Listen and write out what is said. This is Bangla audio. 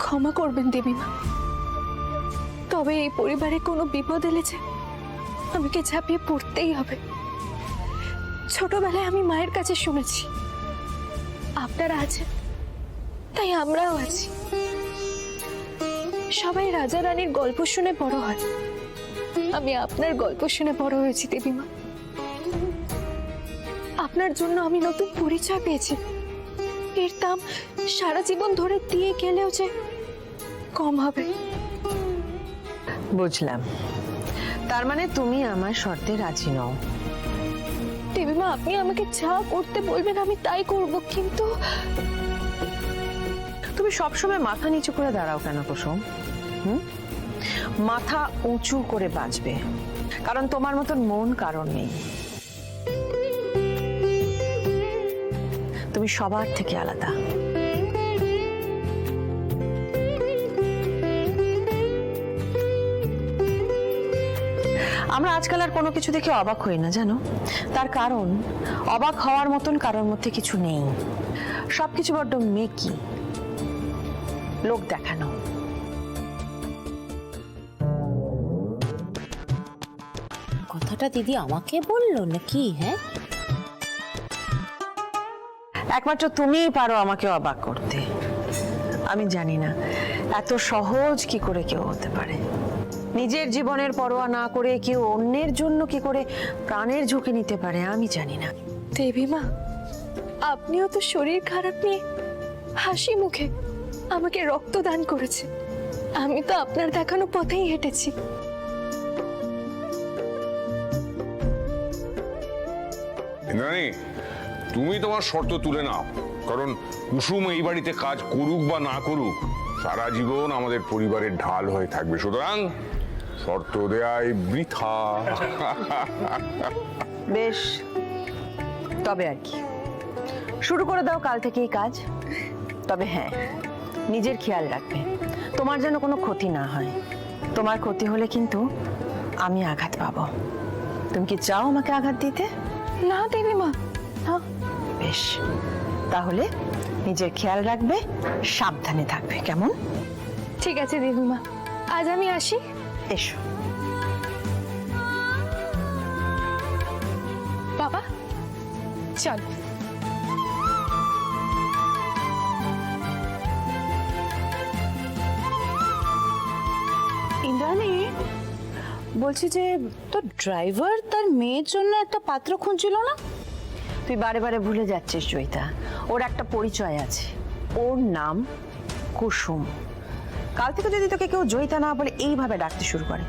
ক্ষমা করবেন দেবীমা, তবে এই পরিবারে কোনো বিপদ এলে যে আমাকে ঝাঁপিয়ে পড়তেই হবে। ছোটবেলায় আমি মায়ের কাছে শুনেছি আপনারা আছেন, তাই আমরাও আছি। সবাই রাজা রানীর গল্প শুনে বড় হয়, আমি আপনার গল্প শুনে বড় হয়েছি দেবীমা। আপনার জন্য আমি নতুন পরিচয় পেয়েছি, এর দাম সারা জীবন ধরে দিয়ে গেলেও যে কম হবে। বুঝলাম, তার মানে তুমি আমার শর্তে রাজি নও। দেবীমা, আপনি আমাকে যা করতে বলবেন আমি তাই করব, কিন্তু তুমি সবসময় মাথা নিচু করে দাঁড়াও কেন কুসুম? মাথা উঁচু করে বাঁচবে, কারণ তোমার মতন মন কারণ নেই। তুমি সবার থেকে আলাদা। আমরা আজকাল আর কোনো কিছু দেখে অবাক হই না, জানো? তার কারণ অবাক হওয়ার মতন কারোর মধ্যে কিছু নেই। সবকিছু বড্ড মেকি, লোক দেখানো। কথাটা দিদি আমাকে বললো নাকি? হ্যাঁ, একমাত্র তুমিই পারো আমাকে অবাক করতে। আমি জানি না এত সহজ কি করে কেউ হতে পারে। নিজের জীবনের পরোয়া না করে কেউ অন্যের জন্য কি করে প্রাণের ঝুঁকি নিতে পারে আমি জানি না। দেবীমা, আপনিও তো শরীর খারাপ নিয়ে হাসি মুখে আমাকে রক্তদান করেছে। আমি তো আপনার দেখানো পথেই হেঁটেছি। ইন্দ্রাণী, তুমি তোমার শর্ত তুলে নাও, কারণ কুসুম এই বাড়িতে কাজ করুক বা না করুক সারা জীবন আমাদের পরিবারের ঢাল হয়ে থাকবে, সুতরাং শর্ত দেয়াই বৃথা। বেশ, তবে আর কি, শুরু করে দাও কাল থেকেই কাজ। তবে হ্যাঁ, নিজের খেয়াল রাখবে, তোমার যেন কোনো ক্ষতি না হয়। তোমার ক্ষতি হলে কিন্তু আমি আঘাত পাবো। তুমি কি চাও আমাকে আঘাত দিতে? না দেবীমা, না। বেশ, তাহলে নিজের খেয়াল রাখবে, সাবধানে থাকবে, কেমন? ঠিক আছে দেবীমা, আজ আমি আসি। এসো। বাবা চল। ইন্দ্রাণী, বলছি যে তোর ড্রাইভার তার মেয়ের জন্য একটা পাত্র খুঁজছিল না? তুই বারে বারে ভুলে যাচ্ছিস জয়িতা, ওর একটা পরিচয় আছে, ওর নাম কুসুম। কাল থেকে যদি তোকে কেউ জয়িতা না বলে এইভাবে ডাকতে শুরু করে